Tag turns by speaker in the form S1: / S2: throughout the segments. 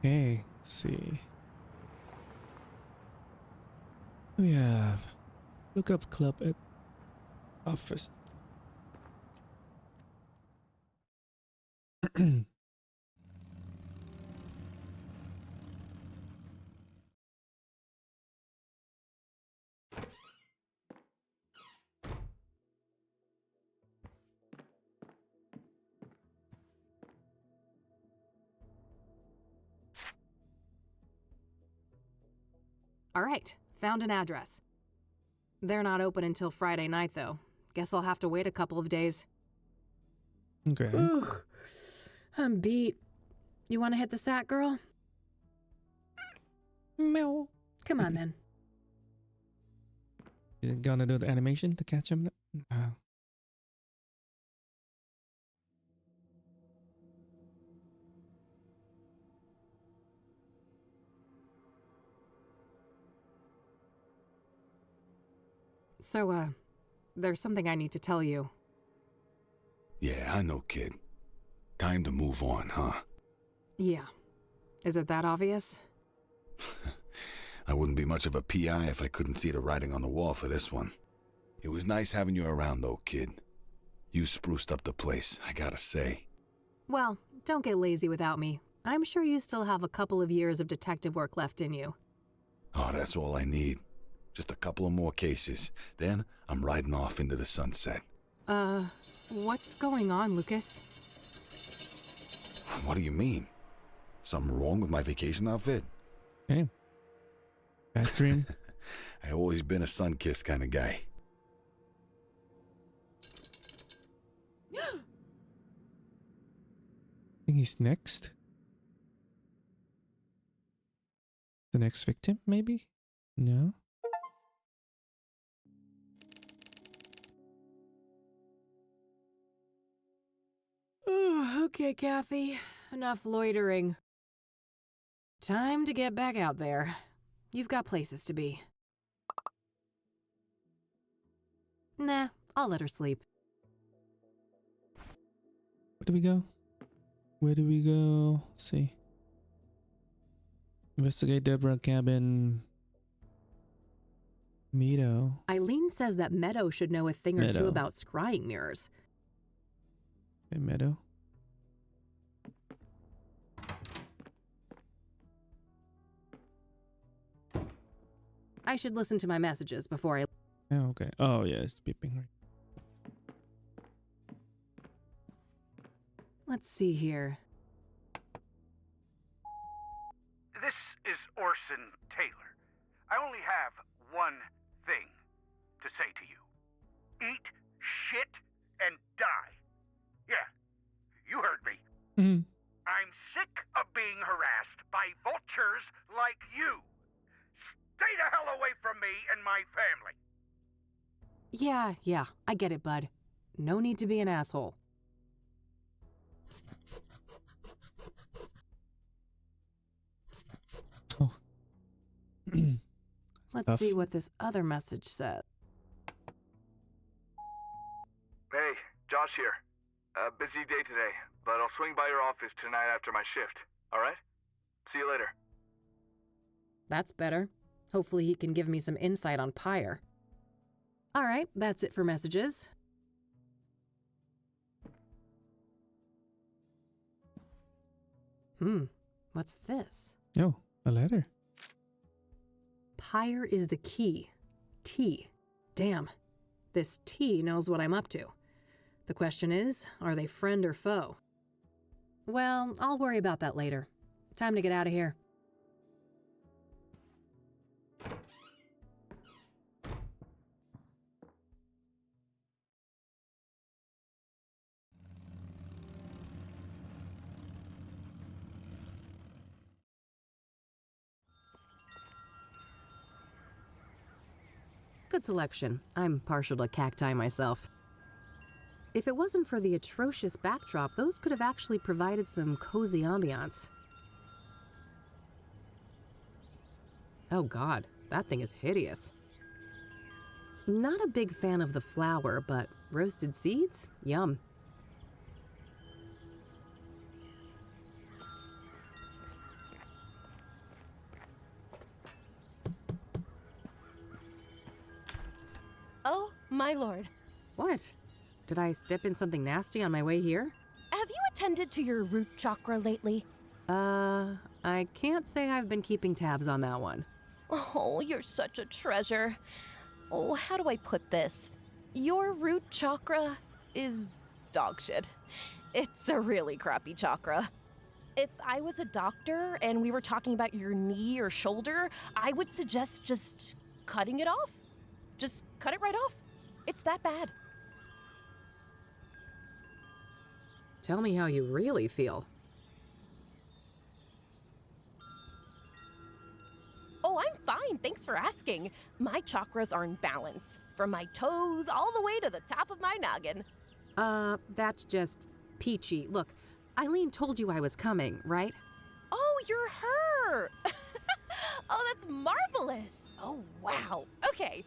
S1: Okay, let's see. We have look up club at office.
S2: All right, found an address. They're not open until Friday night, though. Guess I'll have to wait a couple of days.
S1: Okay.
S2: Ugh, I'm beat. You want to hit the sack, girl?
S1: Meow.
S2: Come on, then.
S1: You gonna do the animation to catch him? No.
S2: So, there's something I need to tell you.
S3: Yeah, I know, kid. Time to move on, huh?
S2: Yeah. Is it that obvious?
S3: I wouldn't be much of a PI if I couldn't see the writing on the wall for this one. It was nice having you around, though, kid. You spruced up the place, I gotta say.
S2: Well, don't get lazy without me. I'm sure you still have a couple of years of detective work left in you.
S3: Oh, that's all I need. Just a couple of more cases. Then I'm riding off into the sunset.
S2: What's going on, Lucas?
S3: What do you mean? Something wrong with my vacation outfit?
S1: Okay. Bad dream.
S3: I've always been a sun-kissed kind of guy.
S1: I think he's next. The next victim, maybe? No?
S2: Okay, Kathy. Enough loitering. Time to get back out there. You've got places to be. Nah, I'll let her sleep.
S1: Where do we go? Where do we go? Let's see. Investigate Deborah cabin. Meadow.
S2: Eileen says that Meadow should know a thing or two
S1: Meadow.
S2: about scrying mirrors.
S1: Okay, Meadow.
S2: I should listen to my messages before I...
S1: Oh, okay. Oh, yeah, it's beeping. Right.
S2: Let's see here.
S4: This is Orson Taylor. I only have one thing to say to you. Eat shit and die. Yeah, you heard me.
S1: Mm-hmm.
S4: I'm sick of being harassed by vultures like you. Stay the hell away from me and my family.
S2: Yeah, I get it, bud. No need to be an asshole.
S1: Oh.
S2: Let's see what this other message said.
S5: Hey, Josh here. Busy day today, but I'll swing by your office tonight after my shift, alright? See you later.
S2: That's better. Hopefully he can give me some insight on Pyre. Alright, that's it for messages. What's this?
S1: Oh, a letter.
S2: Pyre is the key. T. Damn. This T knows what I'm up to. The question is, are they friend or foe? Well, I'll worry about that later. Time to get out of here. Good selection. I'm partial to cacti myself. If it wasn't for the atrocious backdrop, those could have actually provided some cozy ambiance. Oh god, that thing is hideous. Not a big fan of the flower, but roasted seeds? Yum.
S6: My lord.
S2: What? Did I step in something nasty on my way here?
S6: Have you attended to your root chakra lately?
S2: I can't say I've been keeping tabs on that one.
S6: Oh, you're such a treasure. Oh, how do I put this? Your root chakra is dog shit. It's a really crappy chakra. If I was a doctor and we were talking about your knee or shoulder, I would suggest just cutting it off. Just cut it right off. It's that bad.
S2: Tell me how you really feel.
S6: Oh, I'm fine. Thanks for asking. My chakras are in balance, from my toes all the way to the top of my noggin.
S2: That's just peachy. Look, Eileen told you I was coming, right?
S6: Oh, you're her! Oh, that's marvelous! Oh, wow. Okay.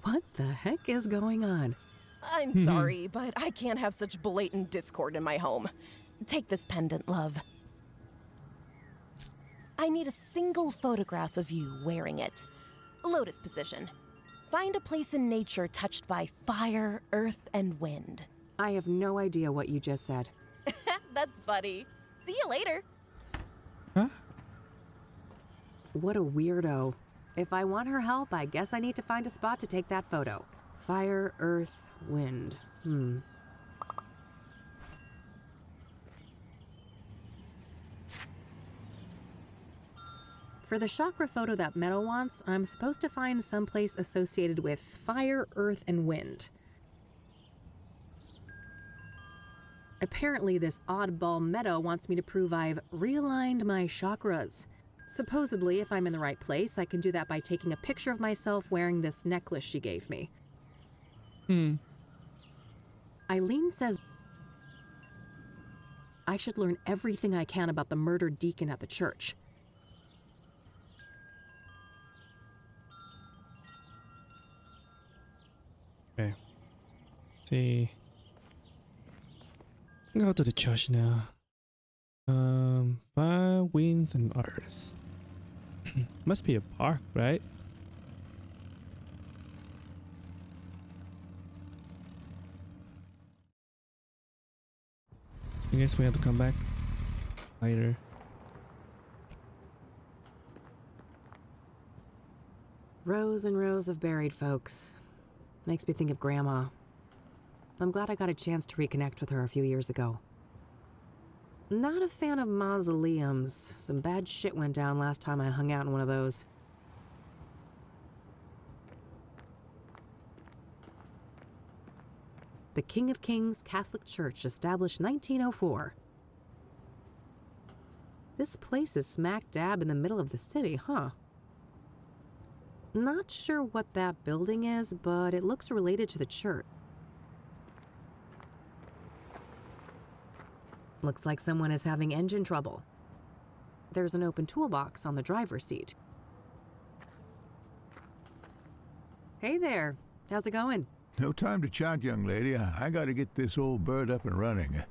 S2: What the heck is going on?
S6: I'm sorry, but I can't have such blatant discord in my home. Take this pendant, love. I need a single photograph of you wearing it. Lotus position. Find a place in nature touched by fire, earth, and wind.
S2: I have no idea what you just said.
S6: That's funny. See you later.
S1: Huh?
S2: What a weirdo. If I want her help, I guess I need to find a spot to take that photo. Fire, earth, wind. For the chakra photo that Meadow wants, I'm supposed to find someplace associated with fire, earth, and wind. Apparently, this oddball Meadow wants me to prove I've realigned my chakras. Supposedly, if I'm in the right place, I can do that by taking a picture of myself wearing this necklace she gave me. Eileen says I should learn everything I can about the murdered deacon at the church.
S1: Okay. See. Go to the church now. Fire, winds, and earth. Must be a park, right? I guess we have to come back later.
S2: Rows and rows of buried folks. Makes me think of Grandma. I'm glad I got a chance to reconnect with her a few years ago. Not a fan of mausoleums. Some bad shit went down last time I hung out in one of those. The King of Kings Catholic Church, established 1904. This place is smack dab in the middle of the city, huh? Not sure what that building is, but it looks related to the church. Looks like someone is having engine trouble. There's an open toolbox on the driver's seat. Hey there, how's it going?
S7: No time to chat, young lady. I gotta get this old bird up and running.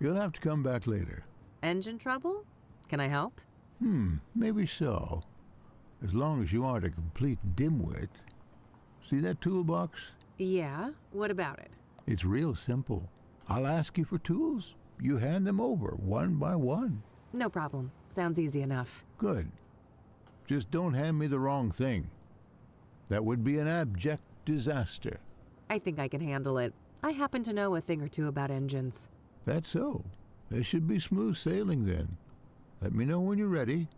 S7: You'll have to come back later.
S2: Engine trouble? Can I help?
S7: Maybe so. As long as you aren't a complete dimwit. See that toolbox?
S2: Yeah, what about it?
S7: It's real simple. I'll ask you for tools. You hand them over, one by one.
S2: No problem. Sounds easy enough.
S7: Good. Just don't hand me the wrong thing. That would be an abject disaster.
S2: I think I can handle it. I happen to know a thing or two about engines.
S7: That's so. There should be smooth sailing then. Let me know when you're ready.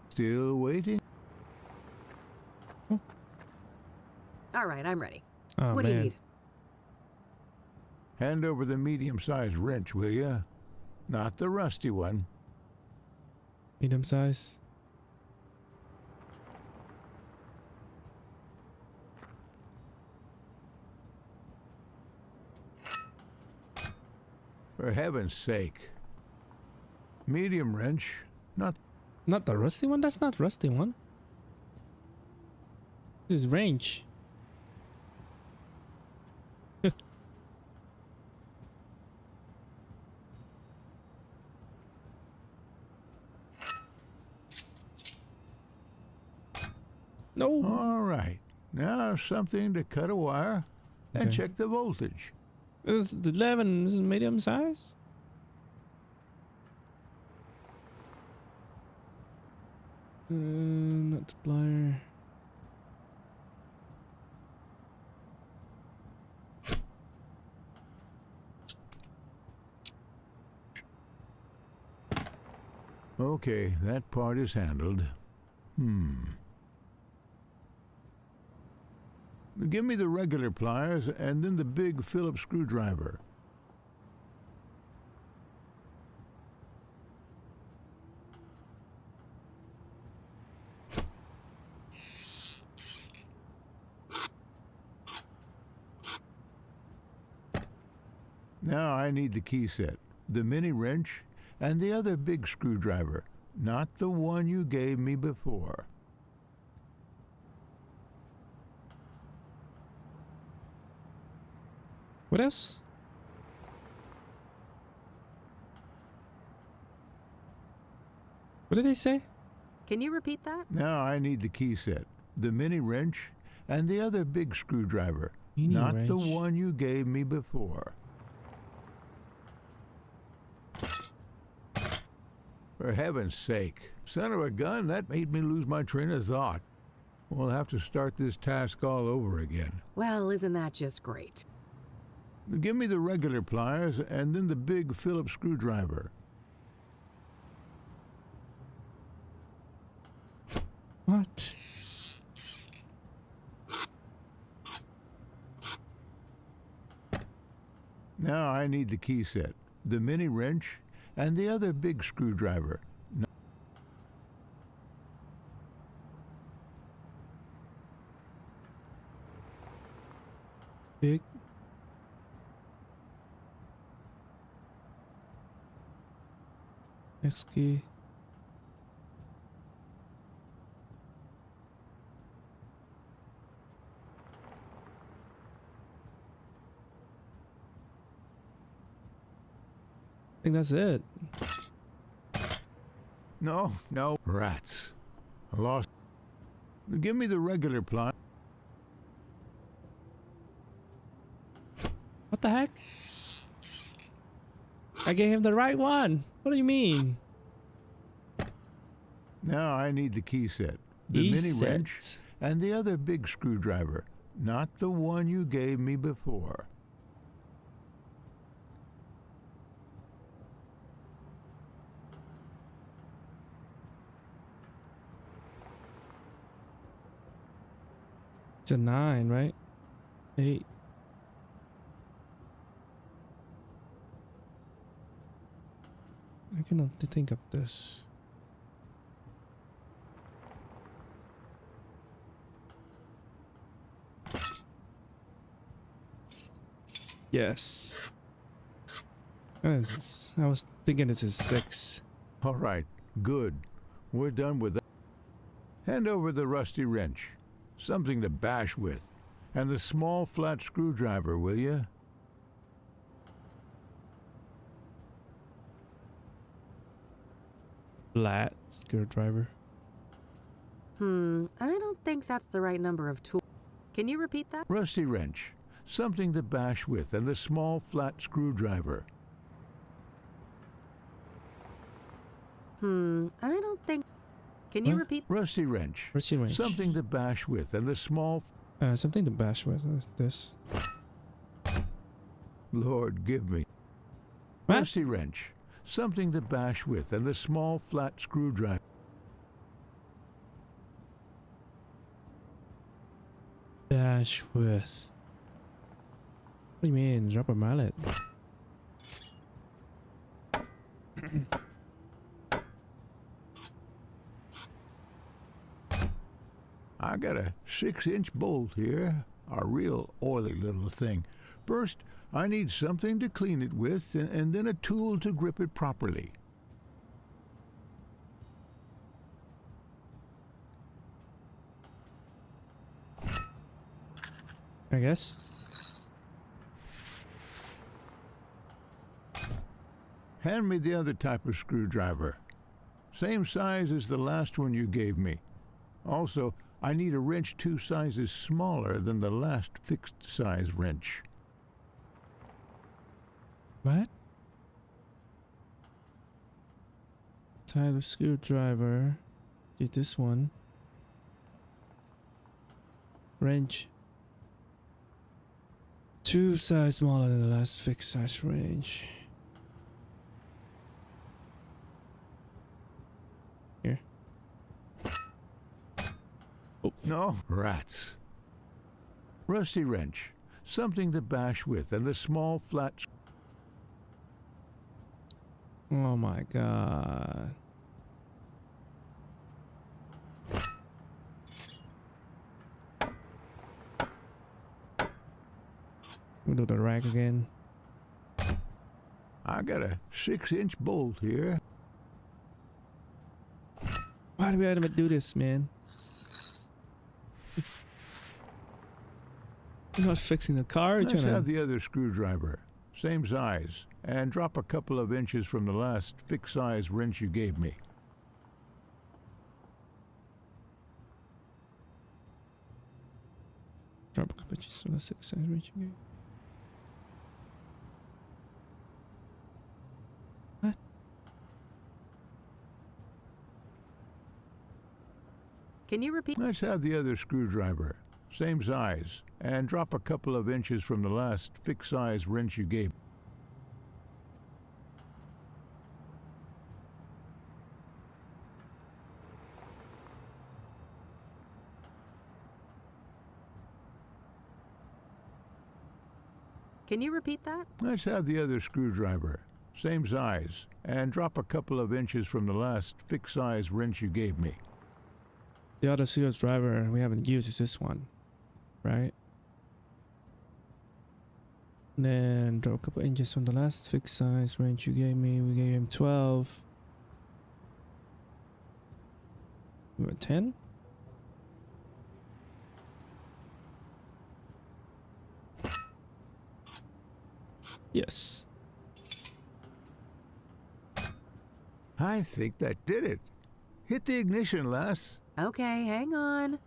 S7: Still waiting?
S2: All right, I'm ready.
S1: Oh,
S2: What do you
S1: man.
S2: need?
S7: Hand over the medium-sized wrench, will ya? Not the rusty one.
S1: Medium size.
S7: For heaven's sake. Medium wrench, not...
S1: Not the rusty one? That's not rusty one. This is range. No.
S7: All right. Now something to cut a wire and
S1: Okay.
S7: check the voltage.
S1: Is the 11 is medium size? Multiplier.
S7: Okay, that part is handled. Give me the regular pliers and then the big Phillips screwdriver. Now I need the key set, the mini wrench, and the other big screwdriver, not the one you gave me before.
S1: What else? What did they say?
S2: Can you repeat that?
S7: Now I need the key set, the mini wrench, and the other big screwdriver,
S1: Mini
S7: not the
S1: wrench.
S7: one you gave me before. For heaven's sake, son of a gun, that made me lose my train of thought. We'll have to start this task all over again.
S2: Well, isn't that just great?
S7: Give me the regular pliers and then the big Phillips screwdriver.
S1: What?
S7: Now I need the key set, the mini wrench, and the other big screwdriver.
S1: Big. Next key. I think that's it.
S7: No, rats. I lost. Give me the regular pliers.
S1: What the heck? I gave him the right one. What do you mean?
S7: Now I need the key set, the mini wrench, and the other big screwdriver, not the one you gave me before.
S1: It's a 9, right? 8. I cannot think of this. Yes. I was thinking this is 6.
S7: All right, good. We're done with that. Hand over the rusty wrench, something to bash with, and the small flat screwdriver, will you?
S1: Flat screwdriver.
S2: I don't think that's the right number of tools. Can you repeat that?
S7: Rusty wrench, something to bash with, and the small flat screwdriver.
S2: I don't think... Can you
S1: What?
S2: repeat?
S7: Rusty wrench,
S1: Rusty wrench.
S7: something to bash with, and the small...
S1: Something to bash with. This.
S7: Lord, give me.
S1: What?
S7: Rusty wrench, something to bash with, and the small flat screwdriver.
S1: Bash with. What do you mean? Rubber mallet.
S7: I got a 6-inch bolt here, a real oily little thing. First, I need something to clean it with, and then a tool to grip it properly.
S1: I guess.
S7: Hand me the other type of screwdriver. Same size as the last one you gave me. Also, I need a wrench 2 sizes smaller than the last fixed-size wrench.
S1: What? Type of screwdriver. Get this one. Wrench. 2 size smaller than the last fixed size wrench. Here. Oh.
S7: No, rats. Rusty wrench. Something to bash with, and the small flat...
S1: Oh my god. We'll do the rack again.
S7: I got a 6-inch bolt here.
S1: Why do we have to do this, man? I'm not fixing the car.
S7: Let's have the other screwdriver. Same size. And drop a couple of inches from the last fixed-size wrench you gave me.
S1: Drop a couple inches from the 6 size wrench you gave. What?
S2: Can you repeat?
S7: Let's have the other screwdriver. Same size. And drop a couple of inches from the last fixed-size wrench you gave me.
S2: Can you repeat that?
S7: Let's have the other screwdriver. Same size. And drop a couple of inches from the last fixed-size wrench you gave me.
S1: The other screwdriver we haven't used is this one, right? And then drop a couple inches from the last fixed size wrench you gave me. We gave him 12. We went 10. Yes.
S7: I think that did it. Hit the ignition, lass.
S2: Okay, hang on.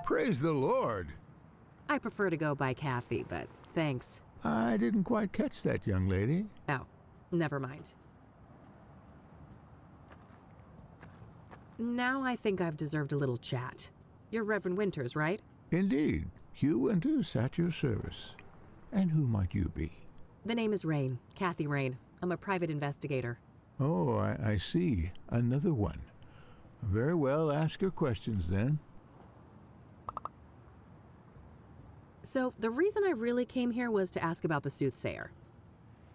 S7: Praise the Lord.
S2: I prefer to go by Kathy, but thanks.
S7: I didn't quite catch that, young lady.
S2: Oh, never mind. Now I think I've deserved a little chat. You're Reverend Winters, right?
S7: Indeed. Hugh Winters at your service. And who might you be?
S2: The name is Rain, Kathy Rain. I'm a private investigator.
S7: Oh, I see. Another one. Very well, ask your questions then.
S2: So, the reason I really came here was to ask about the Soothsayer.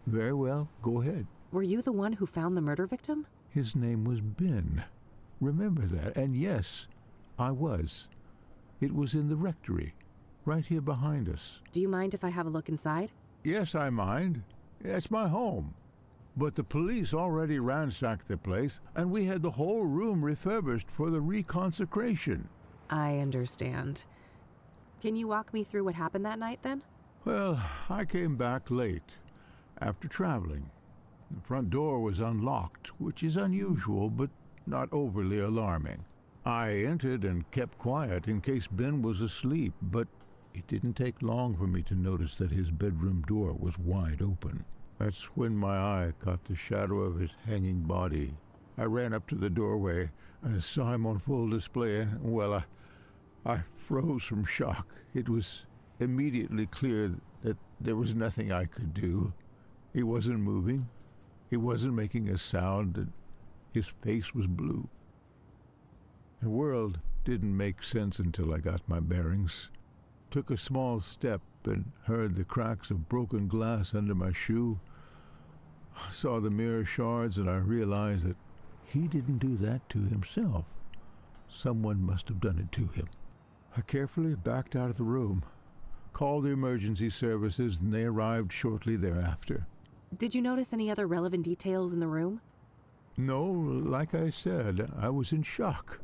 S7: Very well, go ahead.
S2: Were you the one who found the murder victim?
S7: His name was Ben. Remember that, and yes, I was. It was in the rectory, right here behind us.
S2: Do you mind if I have a look inside?
S7: Yes, I mind. It's my home. But the police already ransacked the place, and we had the whole room refurbished for the reconsecration.
S2: I understand. Can you walk me through what happened that night, then?
S7: Well, I came back late, after traveling. The front door was unlocked, which is unusual, but not overly alarming. I entered and kept quiet in case Ben was asleep, but it didn't take long for me to notice that his bedroom door was wide open. That's when my eye caught the shadow of his hanging body. I ran up to the doorway and saw him on full display, and, well, I froze from shock. It was immediately clear that there was nothing I could do. He wasn't moving. He wasn't making a sound, and his face was blue. The world didn't make sense until I got my bearings. Took a small step and heard the cracks of broken glass under my shoe. I saw the mirror shards and I realized that he didn't do that to himself. Someone must have done it to him. I carefully backed out of the room, called the emergency services, and they arrived shortly thereafter.
S2: Did you notice any other relevant details in the room?
S7: No, like I said, I was in shock.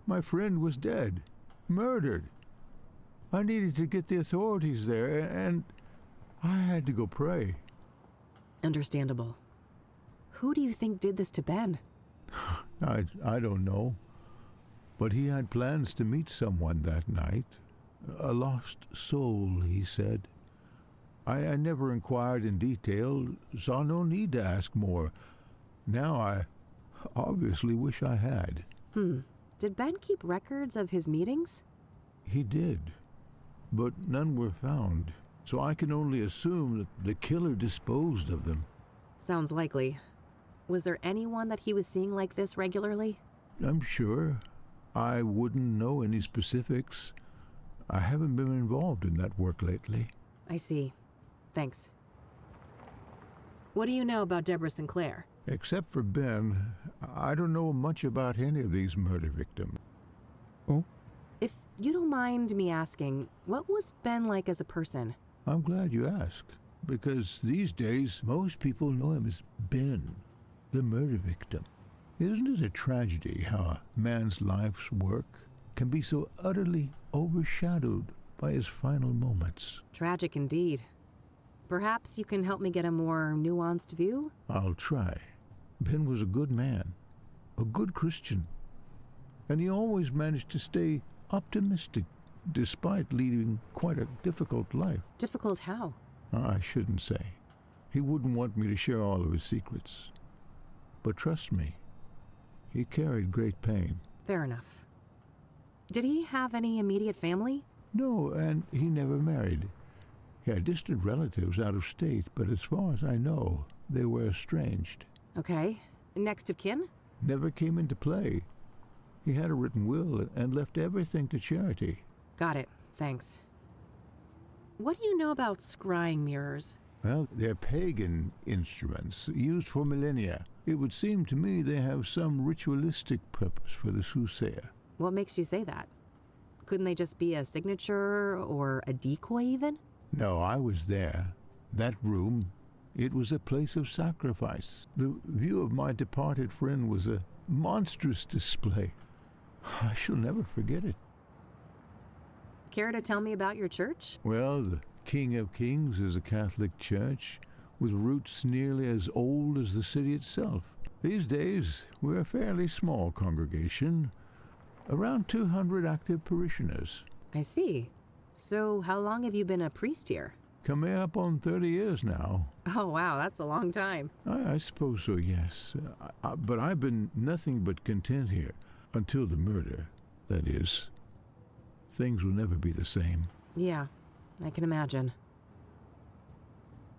S7: My friend was dead, murdered. I needed to get the authorities there, and I had to go pray.
S2: Understandable. Who do you think did this to Ben?
S7: I don't know. But he had plans to meet someone that night. A lost soul, he said. I never inquired in detail, saw no need to ask more. Now I obviously wish I had.
S2: Did Ben keep records of his meetings?
S7: He did, but none were found, so I can only assume that the killer disposed of them.
S2: Sounds likely. Was there anyone that he was seeing like this regularly?
S7: I'm sure. I wouldn't know any specifics. I haven't been involved in that work lately.
S2: I see. Thanks. What do you know about Deborah Sinclair?
S7: Except for Ben, I don't know much about any of these murder victims.
S1: Oh,
S2: If you don't mind me asking, what was Ben like as a person?
S7: I'm glad you asked, because these days most people know him as Ben, the murder victim. Isn't it a tragedy how a man's life's work can be so utterly overshadowed by his final moments?
S2: Tragic indeed. Perhaps you can help me get a more nuanced view?
S7: I'll try. Ben was a good man, a good Christian, and he always managed to stay optimistic despite leading quite a difficult life.
S2: Difficult how?
S7: I shouldn't say. He wouldn't want me to share all of his secrets. But trust me, he carried great pain.
S2: Fair enough. Did he have any immediate family?
S7: No, and he never married. He had distant relatives out of state, but as far as I know, they were estranged.
S2: Okay. Next of kin?
S7: Never came into play. He had a written will and left everything to charity.
S2: Got it. Thanks. What do you know about scrying mirrors?
S7: Well, they're pagan instruments used for millennia. It would seem to me they have some ritualistic purpose for the Soothsayer.
S2: What makes you say that? Couldn't they just be a signature or a decoy even?
S7: No, I was there. That room, it was a place of sacrifice. The view of my departed friend was a monstrous display. I shall never forget it.
S2: Care to tell me about your church?
S7: Well, the King of Kings is a Catholic church with roots nearly as old as the city itself. These days, we're a fairly small congregation, around 200 active parishioners.
S2: I see. So how long have you been a priest here?
S7: Coming up on 30 years now.
S2: Oh wow, that's a long time.
S7: I suppose so, yes. But I've been nothing but content here, until the murder, that is. Things will never be the same.
S2: Yeah, I can imagine.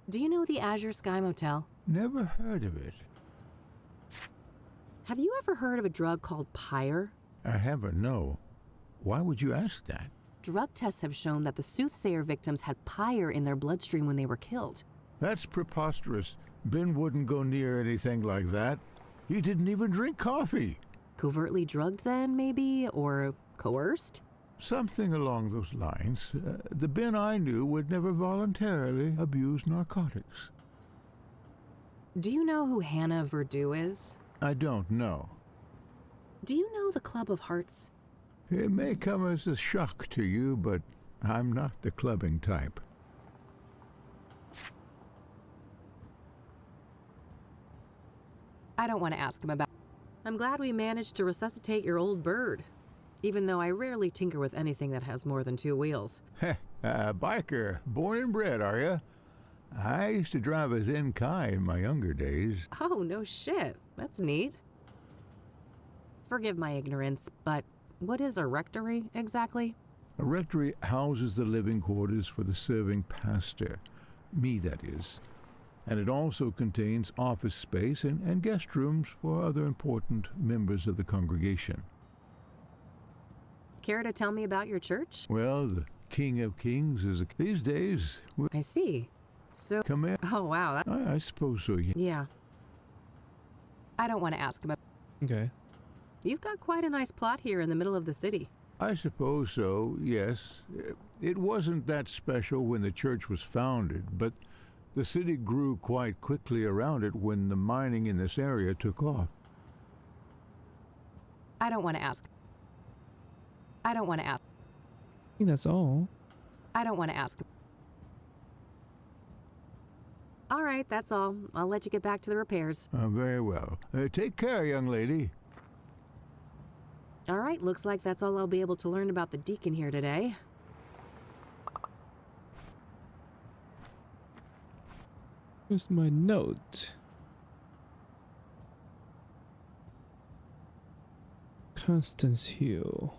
S2: Do you know the Azure Sky Motel?
S7: Never heard of it.
S2: Have you ever heard of a drug called pyre?
S7: I haven't, no. Why would you ask that?
S2: Drug tests have shown that the Soothsayer victims had pyre in their bloodstream when they were killed.
S7: That's preposterous. Ben wouldn't go near anything like that. He didn't even drink coffee.
S2: Covertly drugged then, maybe? Or coerced?
S7: Something along those lines. The Ben I knew would never voluntarily abuse narcotics.
S2: Do you know who Hannah Verdew is?
S7: I don't know.
S2: Do you know the Club of Hearts?
S7: It may come as a shock to you, but I'm not the clubbing type.
S2: I don't want to ask him about. I'm glad we managed to resuscitate your old bird, even though I rarely tinker with anything that has more than 2 wheels.
S7: Heh, biker, born and bred, are you? I used to drive a Zenkai in my younger days.
S2: Oh, no shit. That's neat. Forgive my ignorance, but what is a rectory exactly?
S7: A rectory houses the living quarters for the serving pastor, me that is, and it also contains office space and guest rooms for other important members of the congregation.
S2: Care to tell me about your church?
S7: Well, the King of Kings is these days.
S2: I see. So.
S7: Come in.
S2: Oh, wow.
S7: I suppose so. Yeah.
S2: Yeah. I don't want to ask him about.
S1: okay.
S2: You've got quite a nice plot here in the middle of the city.
S7: I suppose so. Yes. It wasn't that special when the church was founded, but the city grew quite quickly around it when the mining in this area took off.
S2: I don't want to ask. I don't want to ask.
S1: I think that's all.
S2: I don't want to ask. All right, that's all. I'll let you get back to the repairs.
S7: Very well. Take care, young lady.
S2: All right, looks like that's all I'll be able to learn about the deacon here today.
S1: Where's my note? Constance Hill.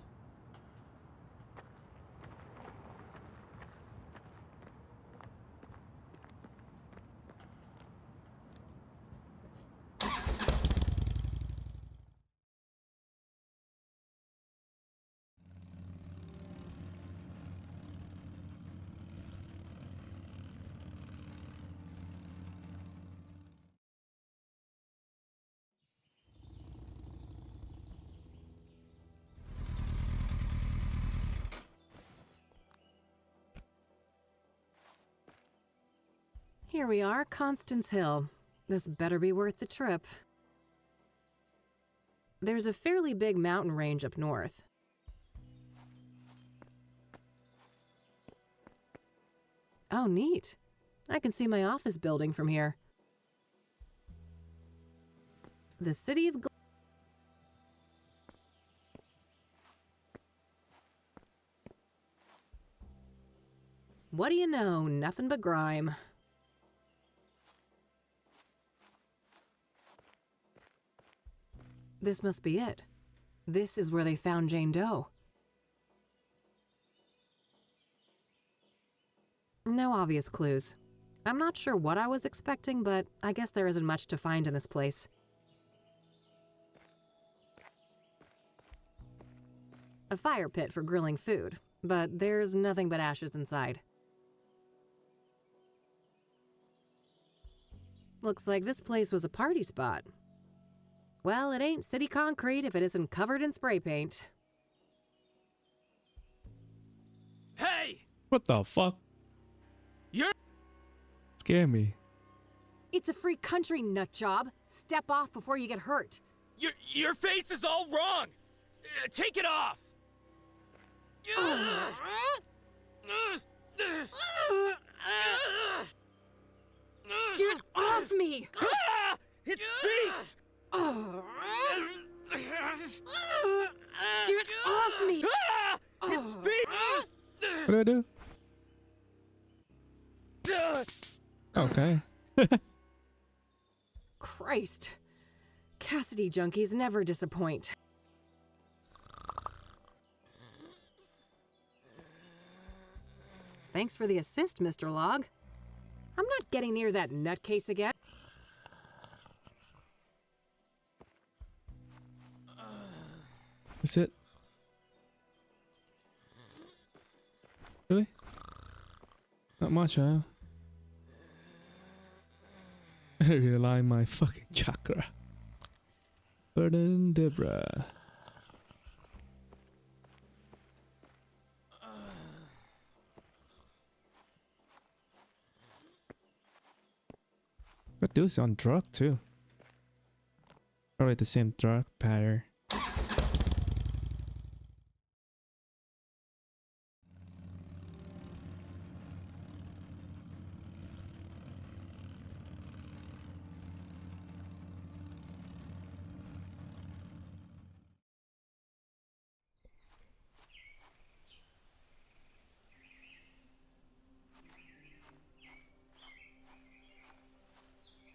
S2: Here we are, Constance Hill. This better be worth the trip. There's a fairly big mountain range up north. Oh, neat. I can see my office building from here. The city of What do you know? Nothing but grime. This must be it. This is where they found Jane Doe. No obvious clues. I'm not sure what I was expecting, but I guess there isn't much to find in this place. A fire pit for grilling food, but there's nothing but ashes inside. Looks like this place was a party spot. Well, it ain't city concrete if it isn't covered in spray paint.
S8: Hey!
S1: What the fuck?
S8: You're...
S1: Scare me.
S2: It's a free country, nutjob. Step off before you get hurt.
S8: Your face is all wrong! Take it off!
S2: Get off me!
S8: Ah! It speaks!
S2: Get off me!
S8: Ah! It speaks!
S1: What do I do? Okay.
S2: Christ. Cassidy junkies never disappoint. Thanks for the assist, Mr. Log. I'm not getting near that nutcase again.
S1: That's it. Really? Not much, huh? I realign my fucking chakra. Burden Debra. That dude's on drug too. Probably the same drug pattern.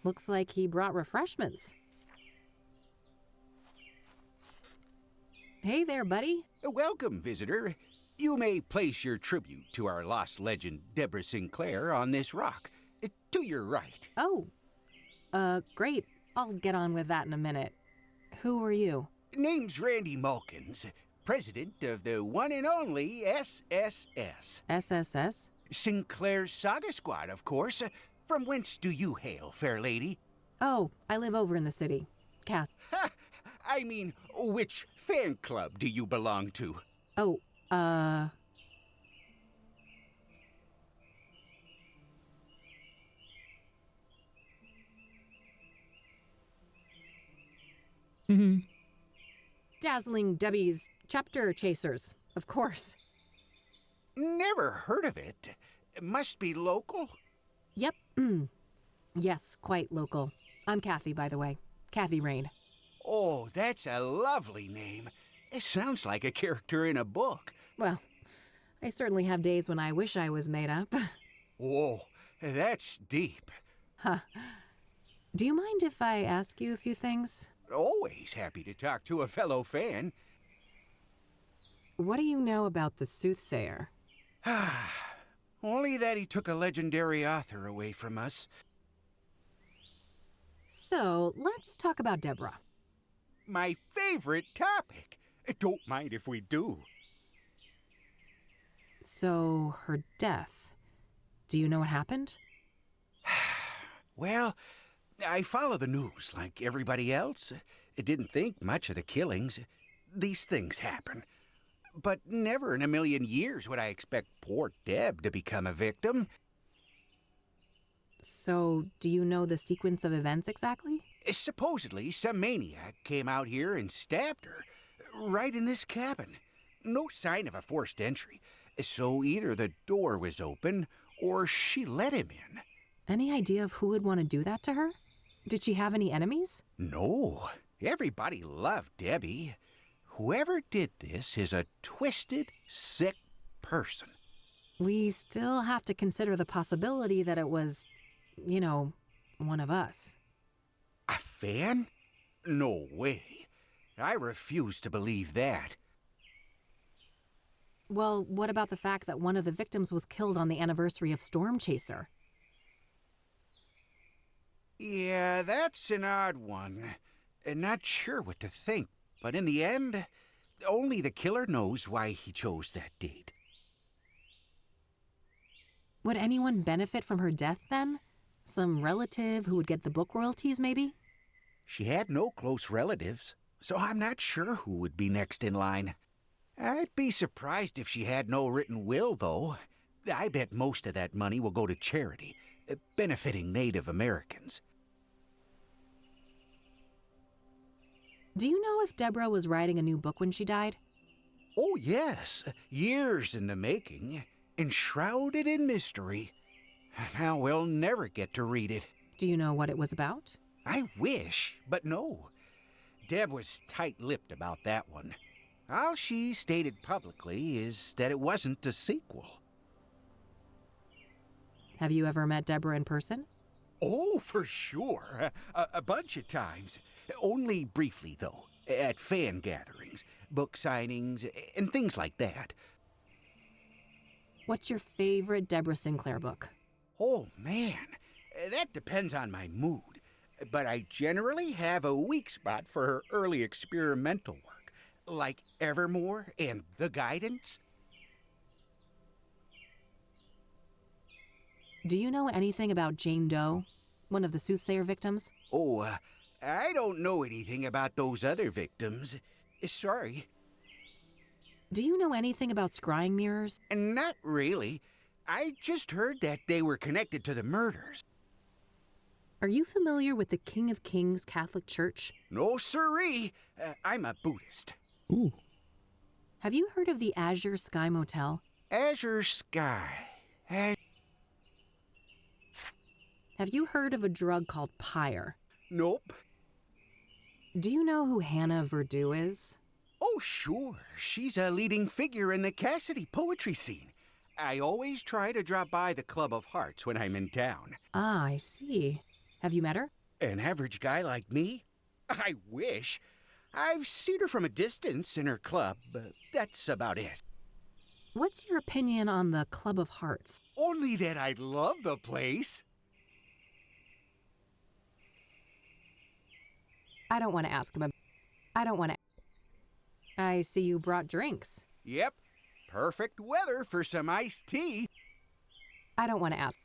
S2: Looks like he brought refreshments. Hey there, buddy.
S9: Welcome, visitor. You may place your tribute to our lost legend, Deborah Sinclair, on this rock. To your right.
S2: Oh. Great. I'll get on with that in a minute. Who are you?
S9: Name's Randy Mulkins, president of the one and only SSS.
S2: SSS?
S9: Sinclair's Saga Squad, of course. From whence do you hail, fair lady?
S2: Oh, I live over in the city. Cass.
S9: Ha! I mean, which fan club do you belong to?
S2: Oh, Dazzling Debbie's Chapter Chasers, of course.
S9: Never heard of it. Must be local?
S2: Yep. Yes, quite local. I'm Kathy, by the way. Kathy Rain.
S9: Oh, that's a lovely name. It sounds like a character in a book.
S2: Well, I certainly have days when I wish I was made up.
S9: Whoa, that's deep.
S2: Huh. Do you mind if I ask you a few things?
S9: Always happy to talk to a fellow fan.
S2: What do you know about the Soothsayer?
S9: Only that he took a legendary author away from us.
S2: So, let's talk about Deborah.
S9: My favorite topic. Don't mind if we do.
S2: So, her death. Do you know what happened?
S9: Well, I follow the news like everybody else. I didn't think much of the killings. These things happen. But never in a million years would I expect poor Deb to become a victim.
S2: So, do you know the sequence of events exactly?
S9: Supposedly, some maniac came out here and stabbed her, right in this cabin. No sign of a forced entry, so either the door was open or she let him in.
S2: Any idea of who would want to do that to her? Did she have any enemies?
S9: No, everybody loved Debbie. Whoever did this is a twisted, sick person.
S2: We still have to consider the possibility that it was, one of us.
S9: A fan? No way. I refuse to believe that.
S2: Well, what about the fact that one of the victims was killed on the anniversary of Storm Chaser?
S9: Yeah, that's an odd one. Not sure what to think, but in the end, only the killer knows why he chose that date.
S2: Would anyone benefit from her death then? Some relative who would get the book royalties, maybe?
S9: She had no close relatives, so I'm not sure who would be next in line. I'd be surprised if she had no written will, though. I bet most of that money will go to charity, benefiting Native Americans.
S2: Do you know if Deborah was writing a new book when she died?
S9: Oh, yes. Years in the making, enshrouded in mystery. Now we'll never get to read it.
S2: Do you know what it was about?
S9: I wish, but no. Deb was tight-lipped about that one. All she stated publicly is that it wasn't a sequel.
S2: Have you ever met Deborah in person?
S9: Oh, for sure. A bunch of times. Only briefly, though. At fan gatherings, book signings, and things like that.
S2: What's your favorite Deborah Sinclair book?
S9: Oh, man. That depends on my mood. But I generally have a weak spot for her early experimental work, like Evermore and The Guidance.
S2: Do you know anything about Jane Doe, one of the Soothsayer victims?
S9: Oh, I don't know anything about those other victims. Sorry.
S2: Do you know anything about scrying mirrors?
S9: Not really. I just heard that they were connected to the murders.
S2: Are you familiar with the King of Kings Catholic Church?
S9: No siree. I'm a Buddhist.
S1: Ooh.
S2: Have you heard of the Azure Sky Motel?
S9: Azure Sky.
S2: Have you heard of a drug called Pyre?
S9: Nope.
S2: Do you know who Hannah Verdew is?
S9: Oh, sure. She's a leading figure in the Cassidy poetry scene. I always try to drop by the Club of Hearts when I'm in town.
S2: Ah, I see. Have you met her?
S9: An average guy like me? I wish. I've seen her from a distance in her club, but that's about it.
S2: What's your opinion on the Club of Hearts?
S9: Only that I love the place.
S2: I don't want to ask him. I see you brought drinks.
S9: Yep. Perfect weather for some iced tea.
S2: I don't want to ask.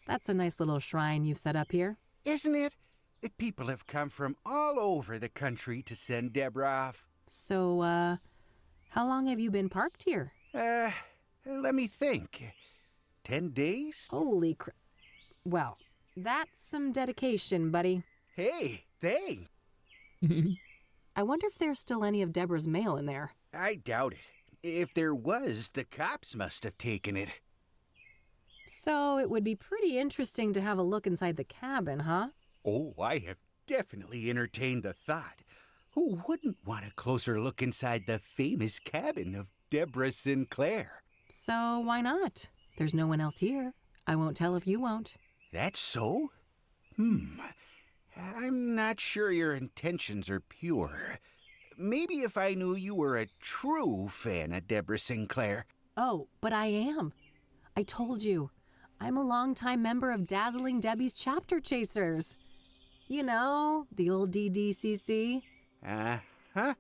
S2: That's a nice little shrine you've set up here.
S9: Isn't it? People have come from all over the country to send Deborah off.
S2: So, how long have you been parked here?
S9: Let me think. 10 days?
S2: Holy crap. Well, that's some dedication, buddy.
S9: Hey, thanks.
S2: I wonder if there's still any of Deborah's mail in there.
S9: I doubt it. If there was, the cops must have taken it.
S2: So it would be pretty interesting to have a look inside the cabin, huh?
S9: Oh, I have definitely entertained the thought. Who wouldn't want a closer look inside the famous cabin of Deborah Sinclair?
S2: So why not? There's no one else here. I won't tell if you won't.
S9: That's so? I'm not sure your intentions are pure. Maybe if I knew you were a true fan of Deborah Sinclair.
S2: Oh, but I am. I told you. I'm a longtime member of Dazzling Debbie's Chapter Chasers. You know, the old DDCC.
S9: Uh-huh.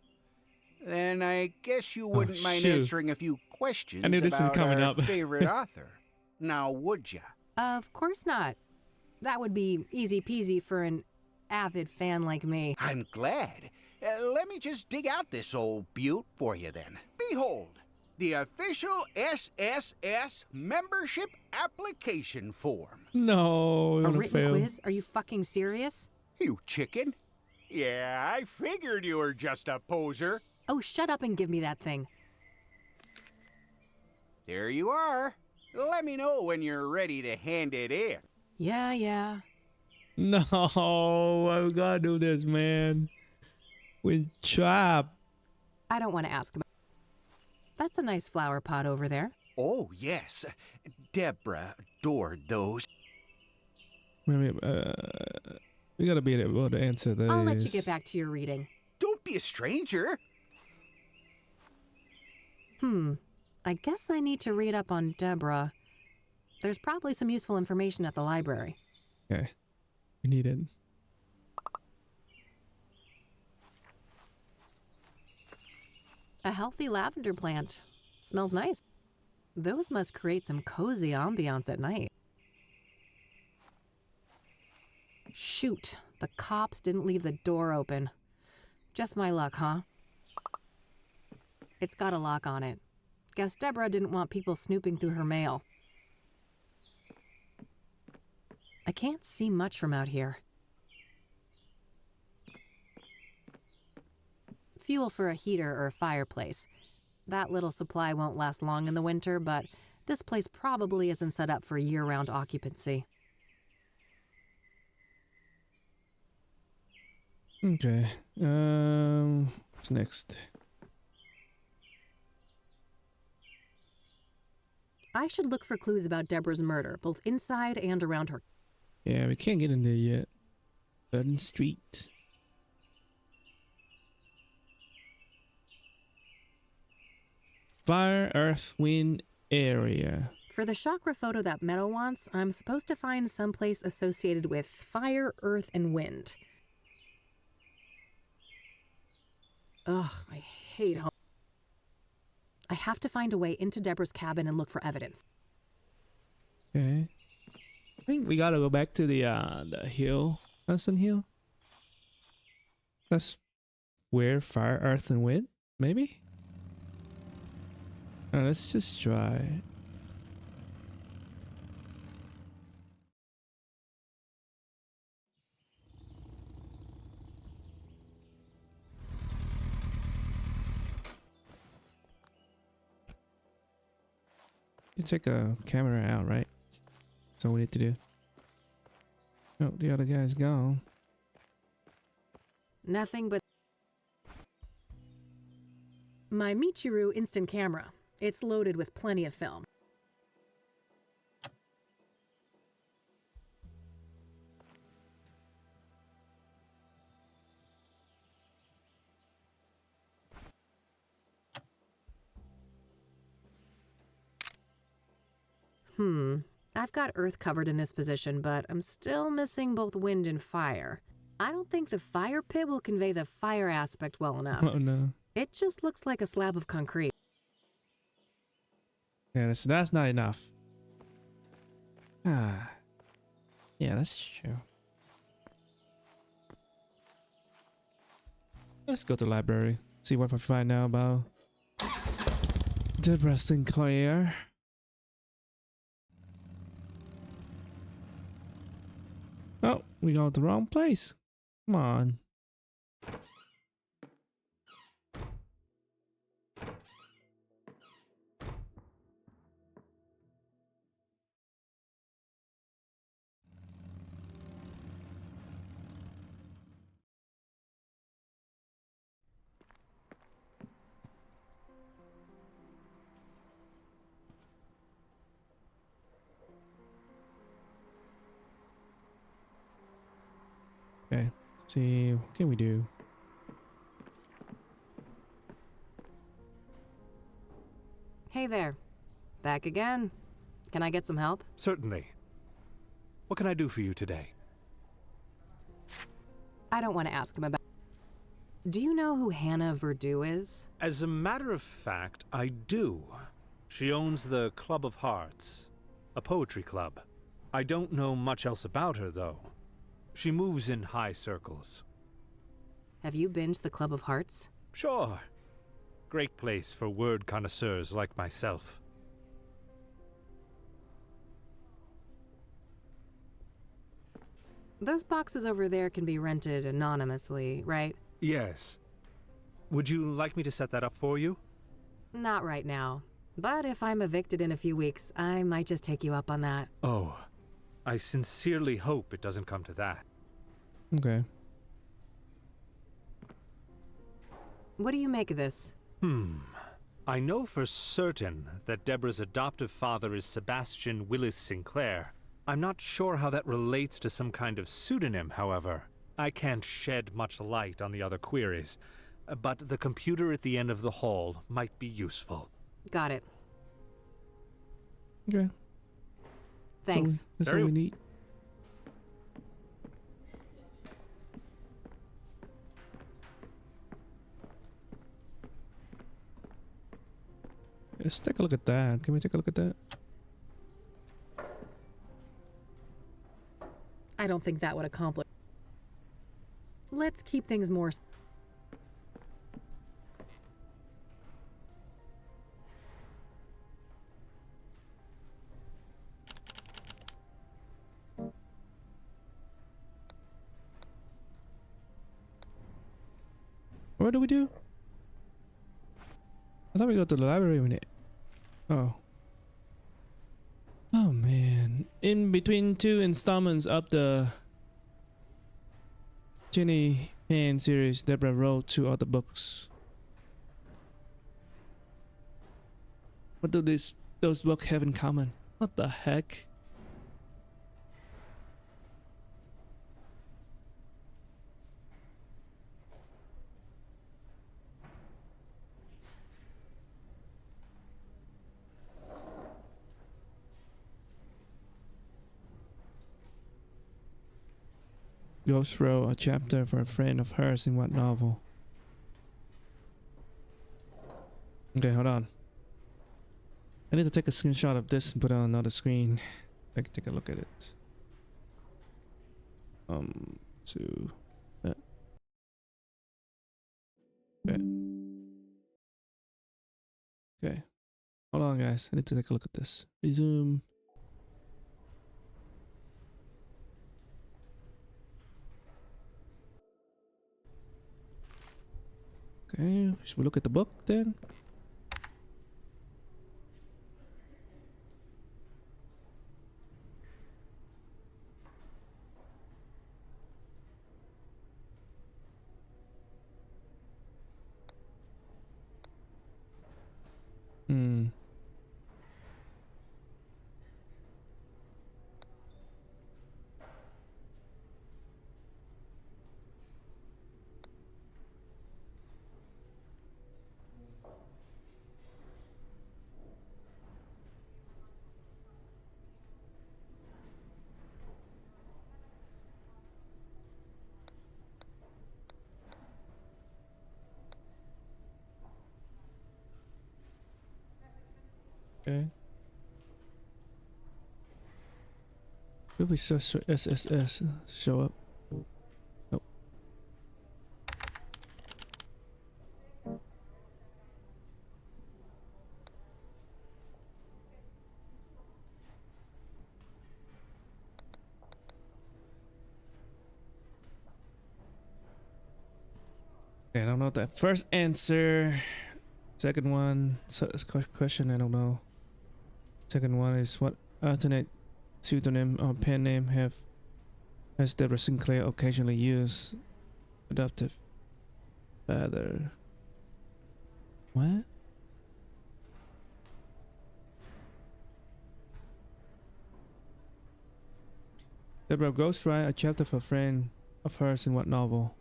S9: Then I guess you wouldn't mind
S1: shoot.
S9: answering a few questions
S1: I knew this is
S9: about
S1: coming
S9: our
S1: up.
S9: favorite author. Now, would ya?
S2: Of course not. That would be easy peasy for an avid fan like me.
S9: I'm glad. Let me just dig out this old butte for you then. Behold, the official SSS membership application form.
S1: No, we're
S2: A
S1: gonna
S2: written
S1: fail.
S2: quiz? Are you fucking serious?
S9: You chicken? Yeah, I figured you were just a poser.
S2: Oh, shut up and give me that thing.
S9: There you are. Let me know when you're ready to hand it in.
S2: Yeah.
S1: No, I gotta do this, man. With trap.
S2: I don't want to ask about. That's a nice flower pot over there.
S9: Oh, yes. Deborah adored those.
S1: Maybe, we gotta be able to answer this.
S2: I'll let you get back to your reading.
S9: Don't be a stranger.
S2: I guess I need to read up on Deborah. There's probably some useful information at the library.
S1: Okay, we need it.
S2: A healthy lavender plant. Smells nice. Those must create some cozy ambiance at night. Shoot, the cops didn't leave the door open. Just my luck, huh? It's got a lock on it. Guess Deborah didn't want people snooping through her mail. I can't see much from out here. Fuel for a heater or a fireplace. That little supply won't last long in the winter, but this place probably isn't set up for year-round occupancy.
S1: Okay. What's next?
S2: I should look for clues about Deborah's murder, both inside and around her.
S1: Yeah, we can't get in there yet. Burden Street. Fire, earth, wind area.
S2: For the chakra photo that Meadow wants, I'm supposed to find someplace associated with fire, earth, and wind. Ugh, I hate home. I have to find a way into Deborah's cabin and look for evidence.
S1: Okay. I think we gotta go back to the hill. Hudson Hill. That's where fire, earth, and wind, maybe? Let's just try. You take a camera out, right? That's all we need to do. Oh, the other guy's gone.
S2: Nothing but my Michiru instant camera. It's loaded with plenty of film. I've got earth covered in this position, but I'm still missing both wind and fire. I don't think the fire pit will convey the fire aspect well enough.
S1: Oh no.
S2: It just looks like a slab of concrete.
S1: Yeah, that's not enough. Ah. Yeah, that's true. Let's go to the library. See what we find out about Deborah Sinclair. Oh, we got the wrong place. Come on. Let's see, what can we do?
S2: Hey there. Back again. Can I get some help?
S10: Certainly. What can I do for you today?
S2: I don't want to ask him about. Do you know who Hannah Verdue is?
S10: As a matter of fact, I do. She owns the Club of Hearts, a poetry club. I don't know much else about her, though. She moves in high circles.
S2: Have you been to the Club of Hearts?
S10: Sure. Great place for word connoisseurs like myself.
S2: Those boxes over there can be rented anonymously, right?
S10: Yes. Would you like me to set that up for you?
S2: Not right now. But if I'm evicted in a few weeks, I might just take you up on that.
S10: Oh, I sincerely hope it doesn't come to that.
S1: Okay.
S2: What do you make of this?
S10: I know for certain that Deborah's adoptive father is Sebastian Willis Sinclair. I'm not sure how that relates to some kind of pseudonym, however. I can't shed much light on the other queries, but the computer at the end of the hall might be useful.
S2: Got it.
S1: Okay.
S2: Thanks.
S1: That's all we need. Let's take a look at that. Can we take a look at that?
S2: I don't think that would accomplish. Let's keep things more.
S1: What do we do? I thought we go to the library with it. Oh. Oh man. In between 2 installments of the Jenny Han series, Deborah wrote 2 other books. What do those books have in common? What the heck? Ghost wrote a chapter for a friend of hers in what novel? Okay, hold on. I need to take a screenshot of this and put it on another screen. I can take a look at it. To that. Okay. Okay. Hold on, guys. I need to take a look at this. Resume. Okay, should we look at the book then? Okay. If we search for SSS, show up. Nope. Okay, I don't know that first answer. Second one, so question I don't know. Second one is what alternate pseudonym or pen name has Deborah Sinclair occasionally used? Adoptive father. What? Deborah ghostwrite a chapter for a friend of hers in what novel?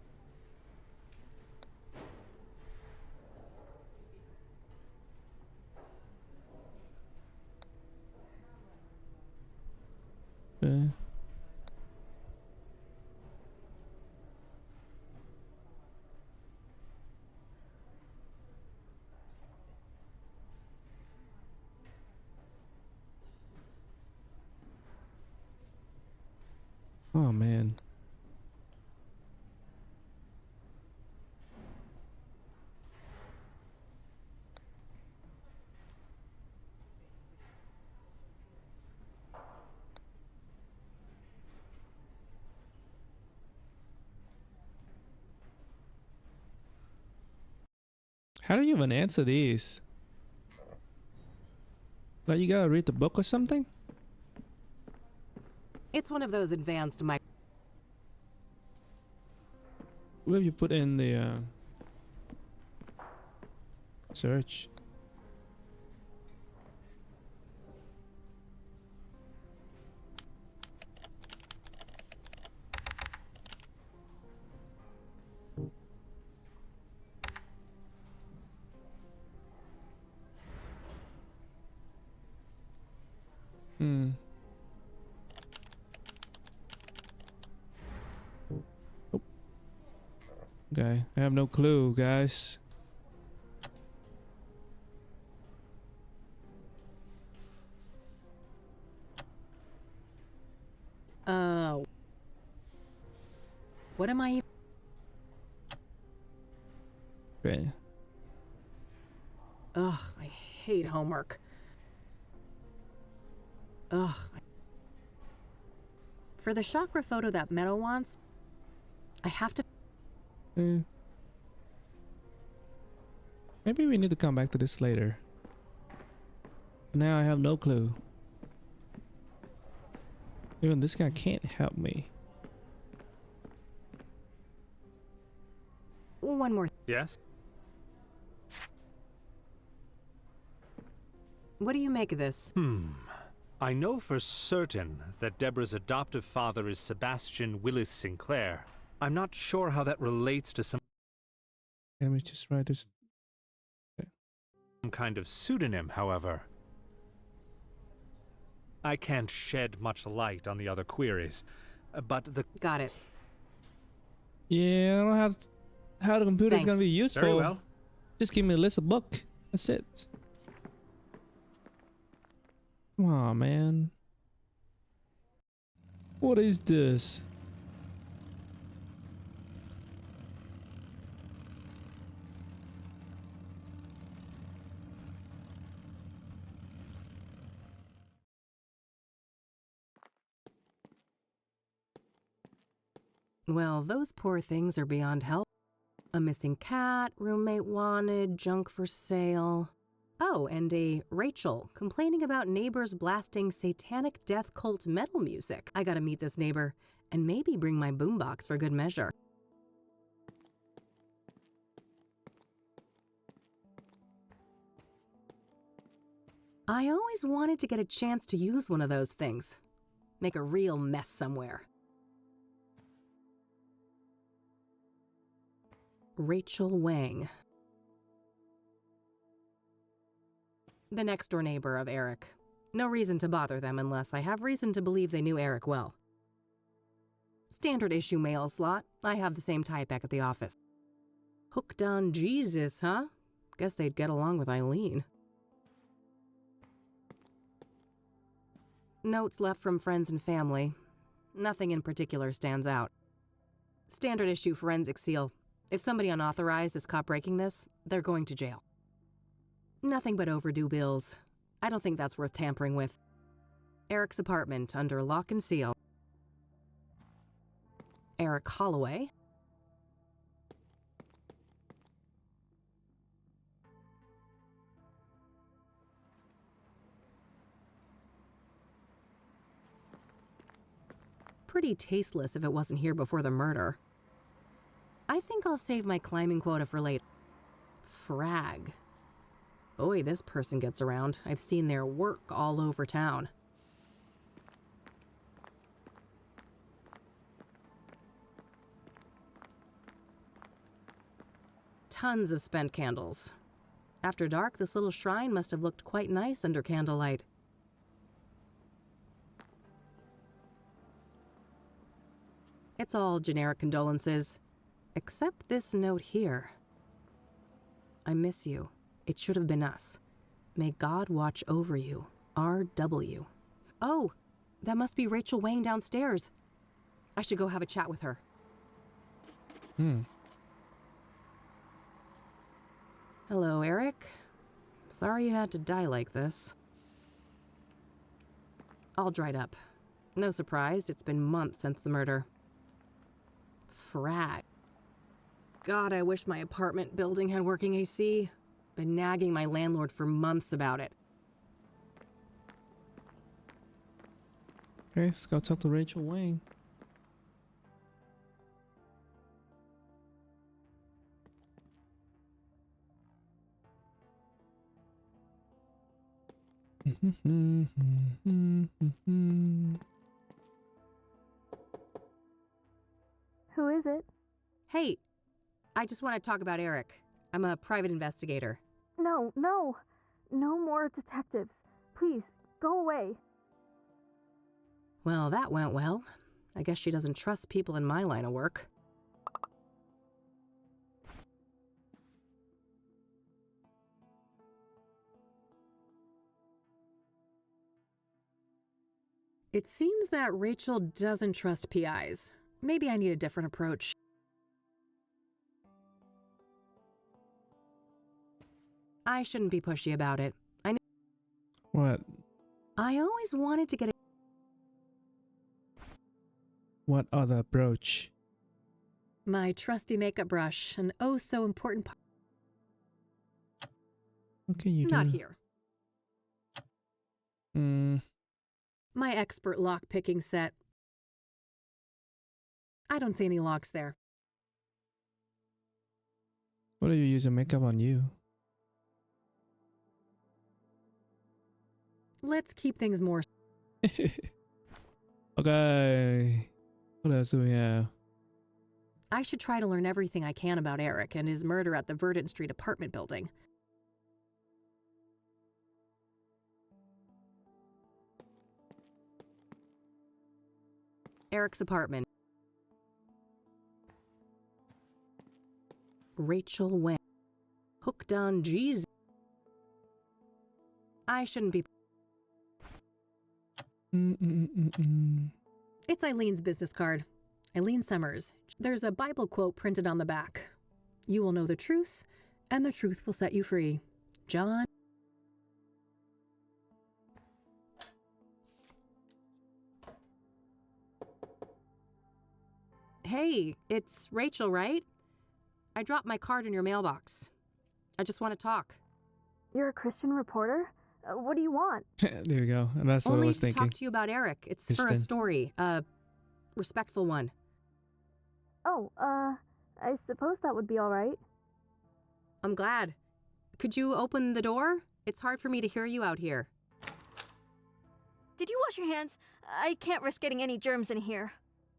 S1: Okay. Oh man. How do you even answer these? Like you gotta read the book or something?
S2: It's one of those advanced
S1: What have you put in the search? Hmm. Oh. Okay, I have no clue, guys.
S2: What am I?
S1: Okay.
S2: Ugh, I hate homework. Ugh. For the chakra photo that Meadow wants, I have to.
S1: Maybe we need to come back to this later. Now I have no clue. Even this guy can't help me.
S2: One more.
S10: Yes?
S2: What do you make of this?
S10: I know for certain that Deborah's adoptive father is Sebastian Willis Sinclair. I'm not sure how that relates to some
S1: Let me just write this.
S10: kind of pseudonym, however. I can't shed much light on the other queries, but the...
S2: Got it.
S1: Yeah, I don't know how the computer is gonna be useful.
S10: Very well.
S1: Just give me a list of book. That's it. Come on, man. What is this?
S2: Well, those poor things are beyond help. A missing cat, roommate wanted, junk for sale. Oh, and a Rachel complaining about neighbors blasting satanic death cult metal music. I gotta meet this neighbor and maybe bring my boombox for good measure. I always wanted to get a chance to use one of those things. Make a real mess somewhere. Rachel Wang. The next door neighbor of Eric. No reason to bother them unless I have reason to believe they knew Eric well. Standard issue mail slot. I have the same type back at the office. Hooked on Jesus, huh? Guess they'd get along with Eileen. Notes left from friends and family. Nothing in particular stands out. Standard issue forensic seal. If somebody unauthorized is caught breaking this, they're going to jail. Nothing but overdue bills. I don't think that's worth tampering with. Eric's apartment under lock and seal. Eric Holloway. Pretty tasteless if it wasn't here before the murder. I think I'll save my climbing quota for later. Frag. Boy, this person gets around. I've seen their work all over town. tons of spent candles. After dark, this little shrine must have looked quite nice under candlelight. It's all generic condolences, except this note here. I miss you. It should have been us. May God watch over you. R.W. Oh, that must be Rachel Wayne downstairs. I should go have a chat with her. Hello, Eric. Sorry you had to die like this. All dried up. No surprise, it's been months since the murder. Frag. God, I wish my apartment building had working AC. Been nagging my landlord for months about it.
S1: Okay, let's go talk to Rachel Wayne.
S11: Who is it?
S2: Hey, I just want to talk about Eric. I'm a private investigator.
S11: No, no. No more detectives. Please, go away.
S2: Well, that went well. I guess she doesn't trust people in my line of work. It seems that Rachel doesn't trust PIs. Maybe I need a different approach. I shouldn't be pushy about it.
S1: What?
S2: I always wanted to get a...
S1: What other approach?
S2: My trusty makeup brush, an oh so important part.
S1: What can you do?
S2: Not here.
S1: Hmm.
S2: My expert lock-picking set. I don't see any locks there.
S1: What do you use your makeup on you?
S2: Let's keep things more...
S1: Okay. What else do we have?
S2: I should try to learn everything I can about Eric and his murder at the Verdant Street apartment building. Eric's apartment. Rachel Wayne. Hooked on Jesus. I shouldn't be... It's Eileen's business card. Eileen Summers. There's a Bible quote printed on the back. You will know the truth, and the truth will set you free. John. Hey, it's Rachel, right? I dropped my card in your mailbox. I just want to talk.
S11: You're a Christian reporter? What do you want?
S1: There we go. And that's what I was
S2: Only to
S1: thinking.
S2: talk to you about Eric. It's for a
S1: Kristen.
S2: story. A respectful one.
S11: Oh, I suppose that would be all right.
S2: I'm glad. Could you open the door? It's hard for me to hear you out here.
S12: Did you wash your hands? I can't risk getting any germs in here.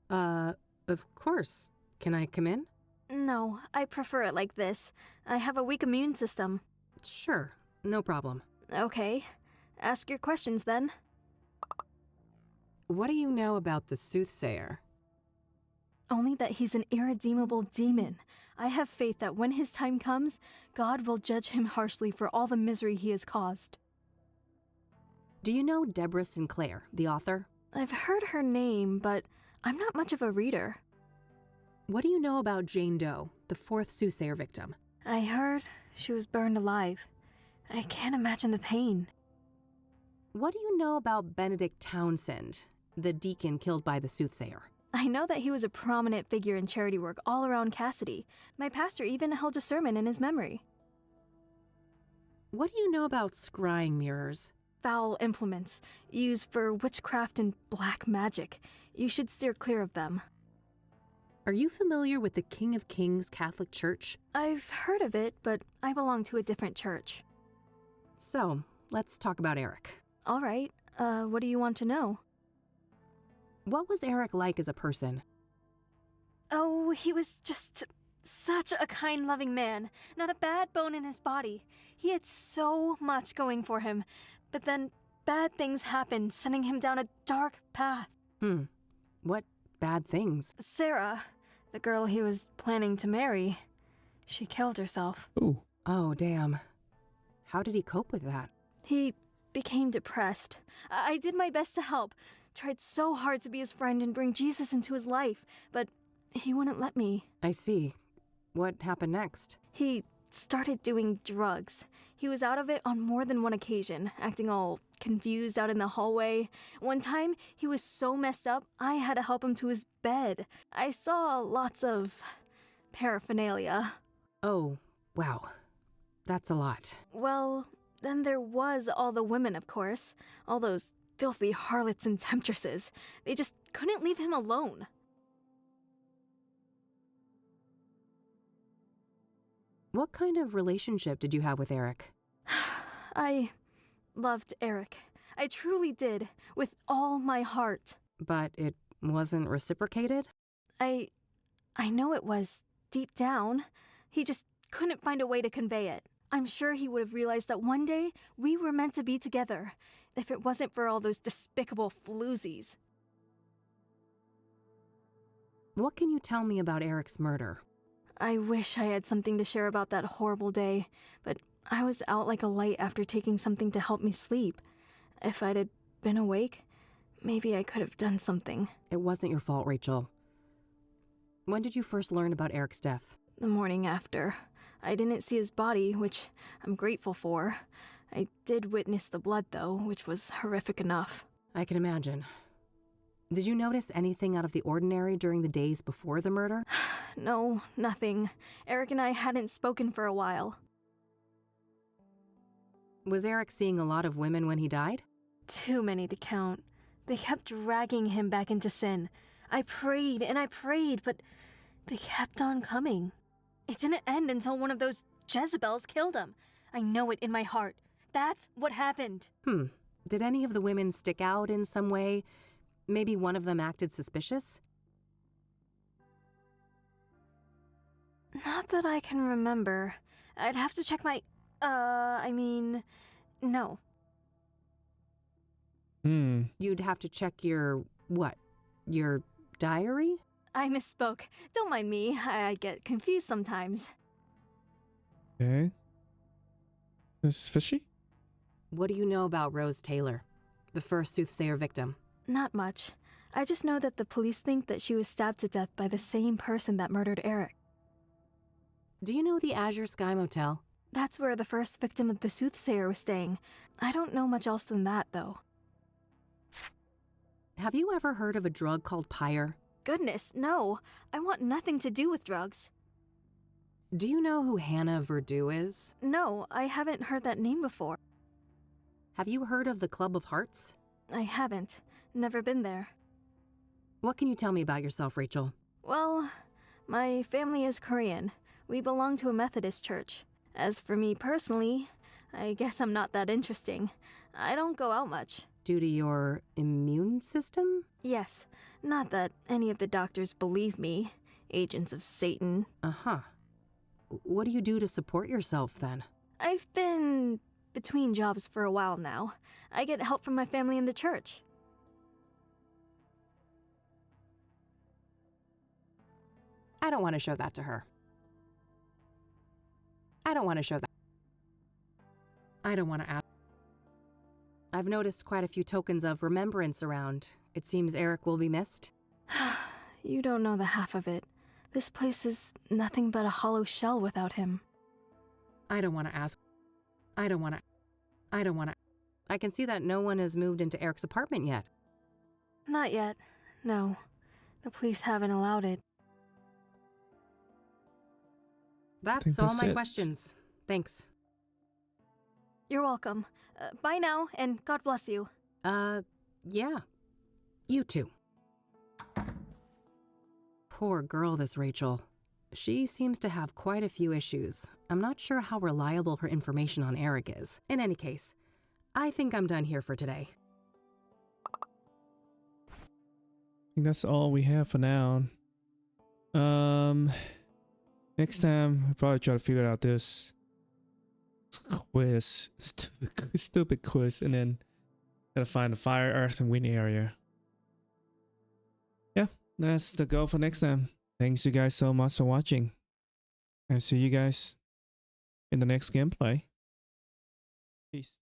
S2: Of course. Can I come in?
S12: No, I prefer it like this. I have a weak immune system.
S2: Sure. No problem.
S12: Okay. Ask your questions then.
S2: What do you know about the Soothsayer?
S12: Only that he's an irredeemable demon. I have faith that when his time comes, God will judge him harshly for all the misery he has caused.
S2: Do you know Deborah Sinclair, the author?
S12: I've heard her name, but I'm not much of a reader.
S2: What do you know about Jane Doe, the fourth Soothsayer victim?
S12: I heard she was burned alive. I can't imagine the pain.
S2: What do you know about Benedict Townsend, the deacon killed by the Soothsayer?
S12: I know that he was a prominent figure in charity work all around Cassidy. My pastor even held a sermon in his memory.
S2: What do you know about scrying mirrors?
S12: Foul implements, used for witchcraft and black magic. You should steer clear of them.
S2: Are you familiar with the King of Kings Catholic Church?
S12: I've heard of it, but I belong to a different church.
S2: So, let's talk about Eric.
S12: All right. What do you want to know?
S2: What was Eric like as a person?
S12: Oh, he was just such a kind, loving man. Not a bad bone in his body. He had so much going for him. But then bad things happened, sending him down a dark path.
S2: What bad things?
S12: Sarah, the girl he was planning to marry, she killed herself.
S1: Ooh.
S2: Oh, damn. How did he cope with that?
S12: He became depressed. I did my best to help. Tried so hard to be his friend and bring Jesus into his life, but he wouldn't let me.
S2: I see. What happened next?
S12: He started doing drugs. He was out of it on more than one occasion, acting all confused out in the hallway. One time, he was so messed up, I had to help him to his bed. I saw lots of paraphernalia.
S2: Oh, wow. That's a lot.
S12: Well, then there was all the women, of course. All those filthy harlots and temptresses. They just couldn't leave him alone.
S2: What kind of relationship did you have with Eric?
S12: I loved Eric. I truly did, with all my heart.
S2: But it wasn't reciprocated?
S12: I know it was, deep down. He just couldn't find a way to convey it. I'm sure he would have realized that one day we were meant to be together, if it wasn't for all those despicable floozies.
S2: What can you tell me about Eric's murder?
S12: I wish I had something to share about that horrible day, but I was out like a light after taking something to help me sleep. If I'd have been awake, maybe I could have done something.
S2: It wasn't your fault, Rachel. When did you first learn about Eric's death?
S12: The morning after. I didn't see his body, which I'm grateful for. I did witness the blood, though, which was horrific enough.
S2: I can imagine. Did you notice anything out of the ordinary during the days before the murder?
S12: No, nothing. Eric and I hadn't spoken for a while.
S2: Was Eric seeing a lot of women when he died?
S12: Too many to count. They kept dragging him back into sin. I prayed and I prayed, but they kept on coming. It didn't end until one of those Jezebels killed him. I know it in my heart. That's what happened.
S2: Did any of the women stick out in some way? Maybe one of them acted suspicious?
S12: Not that I can remember. I'd have to check my... no.
S2: You'd have to check your... what? Your diary?
S12: I misspoke. Don't mind me. I get confused sometimes.
S1: Okay. This is fishy?
S2: What do you know about Rose Taylor, the first Soothsayer victim?
S12: Not much. I just know that the police think that she was stabbed to death by the same person that murdered Eric.
S2: Do you know the Azure Sky Motel?
S12: That's where the first victim of the Soothsayer was staying. I don't know much else than that, though.
S2: Have you ever heard of a drug called Pyre?
S12: Goodness, no. I want nothing to do with drugs.
S2: Do you know who Hannah Verdew is?
S12: No, I haven't heard that name before.
S2: Have you heard of the Club of Hearts?
S12: I haven't. Never been there.
S2: What can you tell me about yourself, Rachel?
S12: Well, my family is Korean. We belong to a Methodist church. As for me personally, I guess I'm not that interesting. I don't go out much.
S2: Due to your immune system?
S12: Yes. Not that any of the doctors believe me. Agents of Satan.
S2: Uh-huh. What do you do to support yourself, then?
S12: I've been between jobs for a while now. I get help from my family in the church.
S2: I don't want to show that to her. I don't want to show that. I don't want to ask. I've noticed quite a few tokens of remembrance around. It seems Eric will be missed.
S12: You don't know the half of it. This place is nothing but a hollow shell without him.
S2: I don't want to ask. I don't want to. I can see that no one has moved into Eric's apartment yet.
S12: Not yet. No. The police haven't allowed it.
S2: That's all my questions. Thanks.
S12: You're welcome. Bye now, and God bless you.
S2: Yeah. You too. Poor girl, this Rachel. She seems to have quite a few issues. I'm not sure how reliable her information on Eric is. In any case, I think I'm done here for today.
S1: I think that's all we have for now. Next time, we'll probably try to figure out this quiz. Stupid quiz. And then gotta find the fire, earth, and wind area. Yeah, that's the goal for next time. Thanks you guys so much for watching. And see you guys in the next gameplay. Peace.